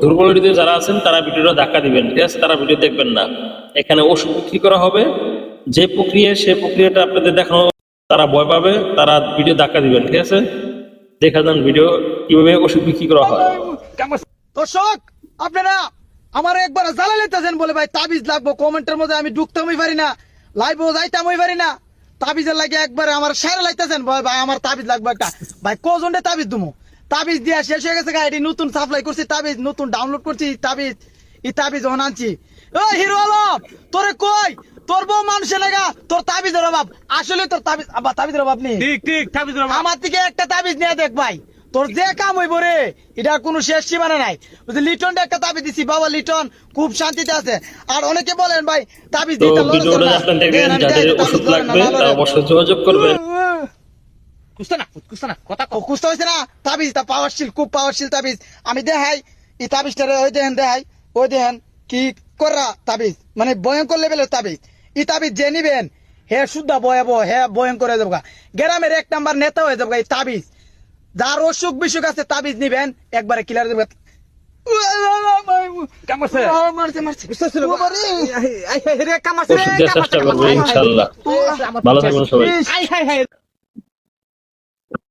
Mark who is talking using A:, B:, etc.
A: দুর্বল হৃদয় যারা আছেন তারা ভিডিওটা ধাক্কা দিবেন, ঠিক আছে? তারা ভিডিও দেখবেন না। এখানে ওষুধ বিক্রি করা হবে, যে প্রক্রিয়া সেই প্রক্রিয়াটা আপনাদের দেখানো, তারা ভয় পাবে, তারা ভিডিও ধাক্কা দিবেন, ঠিক আছে? দেখা যান ভিডিও কিভাবে ওষুধ বিক্রি করা হয়।
B: দর্শক আপনারা আমার একবার জ্বালা লেতেছেন বলে ভাই তাবিজ লাগবো, কমেন্টের মধ্যে আমি ঢুকতামই পারি না, লাইভও যাইতামই পারি না, তাবিজের লাগে একবারে আমার সারা লাইতেছেন ভাই আমার তাবিজ লাগবে একটা। ভাই কজনটা তাবিজ দুমো, তাবিজ দিয়া শেষ হয়ে গেছে, এটি নতুন সাপ্লাই করছি, তাবিজ নতুন ডাউনলোড করছি, তাবিজ এই তাবিজ যখন আনছি। ও হিরো আলম তোরে কই, তোর বউ মানুষে লাগা, তোর তাবিজের অভাব, আসলে তোর তাবিজ আবার তাবিজের অভাব নেই।
C: ঠিক ঠিক তাবিজের অভাব।
B: আমার থেকে একটা তাবিজ নিয়ে দেখ ভাই, তোর যে কাম হইব রে, এটা কোনো শেষ সীমানা নাই। লিটনটা একটা তাবিজ দিছি, বাবা লিটন খুব শান্তিতে আছে। আর অনেকে বলেন ভাই তাবিজ
A: তো
B: দিতে
A: ভিডিওটা আপনারা দেখবেন, যাদের ওষুধ লাগবে তারা অবশ্যই যোগাযোগ করবেন।
C: কুস্তা না কথা কও।
B: কুস্ত হয়েছে না, তাবিজ তা পাওয়ারশীল, খুব পাওয়ারশীল তাবিজ। আমি দেখাই এই তাবিজটারে, ওই দেখেন দেখাই, ওই দেখেন কি করা তাবিজ, মানে ভয়ঙ্কর লেভেলের তাবিজ। এই তাবিজ যে নিবেন হে শুদ্ধ ভয়াবহ, হে ভয়ঙ্কর হয়ে যাবো, গ্রামের 1 নাম্বার নেতা হয়ে যাবো এই তাবিজ। যার অসুখ বিসুখ আছে তাবিজ নিবেন একবারে ক্লিয়ার দেবে।
C: কামড়ছে
B: মারছে মারছে
C: বুঝতেছিল
B: বাবারে।
C: রে কামড়ছে
A: ওষুধ দেওয়ার চেষ্টা করবো ইনশাল্লাহ। ভালো থাকবেন সবাই।
C: High high high